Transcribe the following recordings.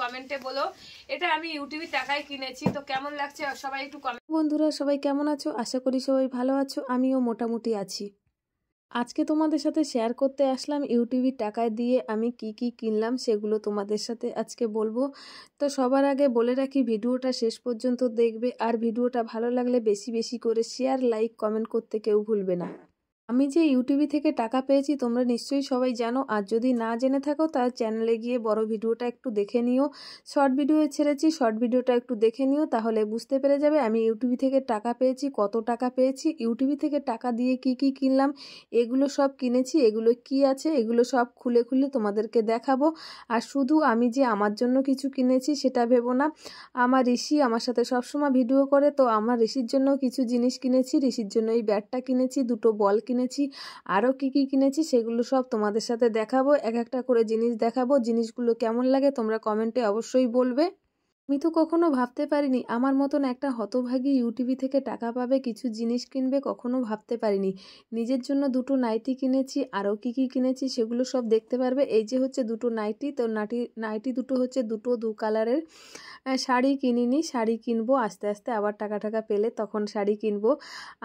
কমেন্টে বলো। এটা আমি ইউটিউবের টাকায় কিনেছি, তো কেমন লাগছে সবাই একটু কমেন্ট। বন্ধুরা সবাই কেমন আছো? আশা করি সবাই ভালো আছো, আমিও মোটামুটি আছি। আজকে তোমাদের সাথে শেয়ার করতে আসলাম ইউটিউবের টাকায় দিয়ে আমি কি কিনলাম সেগুলো তোমাদের সাথে আজকে বলবো। তো সবার আগে বলে রাখি, ভিডিওটা শেষ পর্যন্ত দেখবে, আর ভিডিওটা ভালো লাগলে বেশি বেশি করে শেয়ার, লাইক, কমেন্ট করতে কেউ ভুলবে না। আমি যে ইউটিউবে থেকে টাকা পেয়েছি তোমরা নিশ্চয়ই সবাই জানো, আর যদি না জেনে থাকো তার চ্যানেলে গিয়ে বড় ভিডিওটা একটু দেখে নিও। শর্ট ভিডিও ছেড়েছি, শর্ট ভিডিওটা একটু দেখে নিও, তাহলে বুঝতে পেরে যাবে আমি ইউটিউব থেকে টাকা পেয়েছি, কত টাকা পেয়েছি, ইউটিউব থেকে টাকা দিয়ে কি কিনলাম, এগুলো সব কিনেছি, এগুলো কি আছে এগুলো সব খুলে খুলে তোমাদেরকে দেখাবো। আর শুধু আমি যে আমার জন্য কিছু কিনেছি সেটা ভেবো না, আমার ঋষি আমার সাথে সবসময় ভিডিও করে, তো আমার ঋষির জন্য কিছু জিনিস কিনেছি। ঋষির জন্য এই ব্যাটটা কিনেছি, দুটো বল কিনেছি, আরও কি কিনেছি সেগুলো সব তোমাদের সাথে দেখাবো। এক একটা করে জিনিস দেখাবো, জিনিসগুলো কেমন লাগে তোমরা কমেন্টে অবশ্যই বলবে। আমি তো কখনো ভাবতে পারিনি আমার মতন একটা হতভাগী ইউটিউব থেকে টাকা পাবে, কিছু জিনিস কিনবে, কখনো ভাবতে পারিনি। নিজের জন্য দুটো নাইটি কিনেছি, আরও কি কিনেছি সেগুলো সব দেখতে পারবে। এই যে হচ্ছে দুটো নাইটি, তো নাইটি দুটো হচ্ছে দু কালারের। শাড়ি কিনিনি, শাড়ি কিনবো আস্তে আস্তে, আবার টাকা পেলে তখন শাড়ি কিনবো।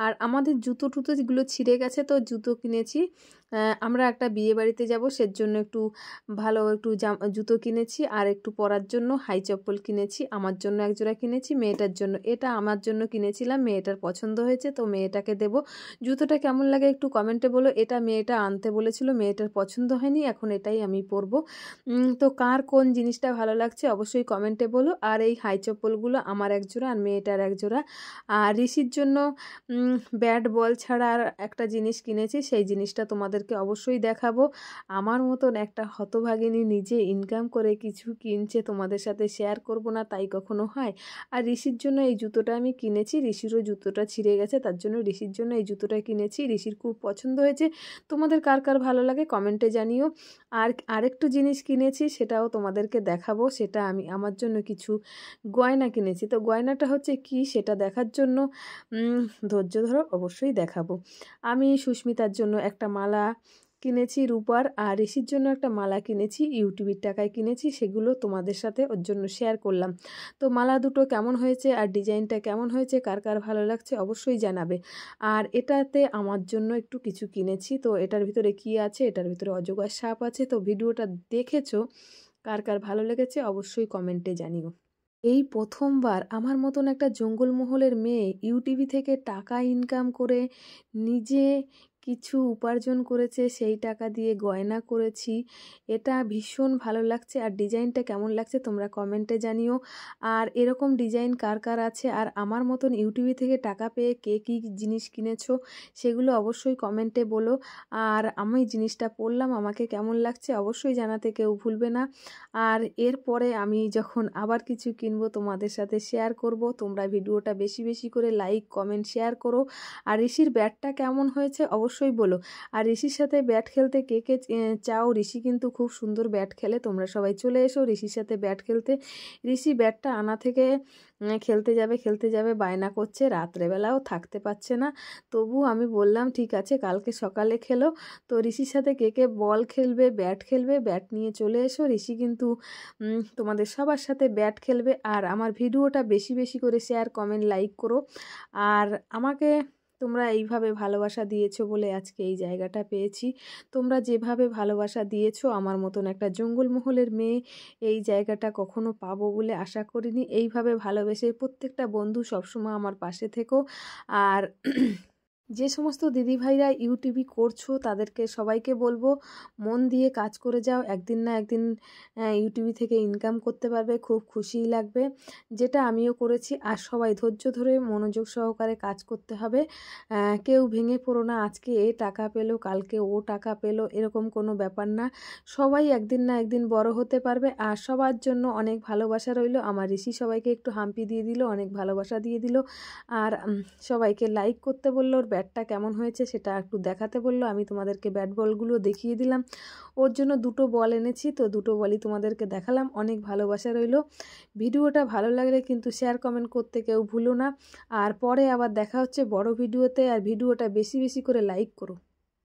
আর আমাদের জুতো টুতো যেগুলো ছিঁড়ে গেছে, তো জুতো কিনেছি। আমরা একটা বিয়ে বাড়িতে যাবো, সেজন্য একটু ভালো একটু জুতো কিনেছি, আর একটু পরার জন্য হাই চপ্পল কিনেছি। আমার জন্য একজোড়া কিনেছি, মেয়েটার জন্য। এটা আমার জন্য কিনেছিলাম, মেয়েটার পছন্দ হয়েছে, তো মেয়েটাকে দেব। জুতোটা কেমন লাগে একটু কমেন্টে বলো। এটা মেয়েটা আনতে বলেছিল, মেয়েটার পছন্দ হয়নি, এখন এটাই আমি পরবো। তো কার কোন জিনিসটা ভালো লাগছে অবশ্যই কমেন্টে বলো। আর এই হাই চপ্পলগুলো আমার একজোড়া আর মেয়েটার একজোড়া। আর ঋষির জন্য ব্যাট বল ছাড়া আর একটা জিনিস কিনেছি, সেই জিনিসটা তোমাদেরকে অবশ্যই দেখাবো। আমার মতন একটা হতভাগিনী নিজে ইনকাম করে কিছু কিনছে, তোমাদের সাথে শেয়ার করব না তাই কখনো হয়? আর ঋষির জন্য এই জুতোটা আমি কিনেছি, ঋষিরও জুতোটা ছিঁড়ে গেছে, তার জন্য ঋষির জন্য এই জুতোটা কিনেছি। ঋষির খুব পছন্দ হয়েছে, তোমাদের কার কার ভালো লাগে কমেন্টে জানিও। আর আরেকটু জিনিস কিনেছি, সেটাও তোমাদেরকে দেখাবো। সেটা আমি আমার জন্য কিছু গয়না কিনেছি, তো গয়নাটা হচ্ছে কি সেটা দেখার জন্য ধৈর্য ধরো, অবশ্যই দেখাবো। আমি সুস্মিতার জন্য একটা মালা কিনেছি রূপার, আর ঋষির জন্য একটা মালা কিনেছি, ইউটিউবের টাকায় কিনেছি, সেগুলো তোমাদের সাথে ওর জন্য শেয়ার করলাম। তো মালা দুটো কেমন হয়েছে আর ডিজাইনটা কেমন হয়েছে কার কার ভালো লাগছে অবশ্যই জানাবে। আর এটাতে আমার জন্য একটু কিছু কিনেছি, তো এটার ভিতরে কি আছে, এটার ভিতরে অজগর সাপ আছে। তো ভিডিওটা দেখেছো, কার কার ভালো লেগেছে অবশ্যই কমেন্টে জানিও। এই প্রথমবার আমার মতন একটা জঙ্গলমহলের মেয়ে ইউটিউব থেকে টাকা ইনকাম করে নিজে কিছু উপার্জন করেছে, সেই টাকা দিয়ে গয়না করেছি। এটা ভীষণ ভালো লাগছে। আর ডিজাইনটা কেমন লাগছে তোমরা কমেন্টে জানিও। আর এরকম ডিজাইন কার কার আছে, আর আমার মতন ইউটিউব থেকে টাকা পেয়ে কে কী জিনিস কিনেছো সেগুলো অবশ্যই কমেন্টে বলো। আর আমি জিনিসটা পরলাম, আমাকে কেমন লাগছে অবশ্যই জানাতে কেউ ভুলবে না। আর এরপরে আমি যখন আবার কিছু কিনবো তোমাদের সাথে শেয়ার করব। তোমরা ভিডিওটা বেশি বেশি করে লাইক, কমেন্ট, শেয়ার করো। আর ঋষির ব্যাটটা কেমন হয়েছে অবশ্যই বলো। আর ঋষির সাথে ব্যাট খেলতে কে কে চাও, ঋষি কিন্তু খুব সুন্দর ব্যাট খেলে, তোমরা সবাই চলে এসো ঋষির সাথে ব্যাট খেলতে। ঋষি ব্যাটটা আনা থেকে খেলতে যাবে বায়না করছে, রাত্রেবেলাও থাকতে পারছে না। তবু আমি বললাম ঠিক আছে কালকে সকালে খেলো। তো ঋষির সাথে কে কে বল খেলবে, ব্যাট খেলবে, ব্যাট নিয়ে চলে এসো। ঋষি কিন্তু তোমাদের সবার সাথে ব্যাট খেলবে। আর আমার ভিডিওটা বেশি বেশি করে শেয়ার, কমেন্ট, লাইক করো। আর আমাকে তোমরা এইভাবে ভালোবাসা দিয়েছো বলে আজকে এই জায়গাটা পেয়েছি। তোমরা যেভাবে ভালোবাসা দিয়েছো, আমার মতন একটা জঙ্গলমহলের মেয়ে এই জায়গাটা কখনো পাবো বলে আশা করিনি। এইভাবে ভালোবেসে প্রত্যেকটা বন্ধু সবসময় আমার পাশে থেকো। আর যে সমস্ত দিদিভাইরা ইউটিউব করছো তাদেরকে সবাইকে বলবো মন দিয়ে কাজ করে যাও, একদিন না একদিন ইউটিউব থেকে ইনকাম করতে পারবে, খুব খুশিই লাগবে, যেটা আমিও করেছি। আর সবাই ধৈর্য ধরে মনোযোগ সহকারে কাজ করতে হবে। কেউ ভেঙে পড়ো না, আজকে এ টাকা পেলো কালকে ও টাকা পেলো এরকম কোনো ব্যাপার না। সবাই একদিন না একদিন বড় হতে পারবে। আর সবার জন্য অনেক ভালোবাসা রইলো। আমার ঋষি সবাইকে একটু হাম্পি দিয়ে দিল, অনেক ভালোবাসা দিয়ে দিল। আর সবাইকে লাইক করতে বললো, ওর ব্যাটটা কেমন হয়েছে সেটা একটু দেখাতে বললো। আমি তোমাদেরকে ব্যাট বলগুলো দেখিয়ে দিলাম। ওর জন্য দুটো বল এনেছি, তো দুটো বলই তোমাদেরকে দেখালাম। অনেক ভালোবাসা রইলো। ভিডিওটা ভালো লাগলে কিন্তু শেয়ার, কমেন্ট করতে কেউ ভুলো না। আর পরে আবার দেখা হচ্ছে বড় ভিডিওতে। আর ভিডিওটা বেশি বেশি করে লাইক করো।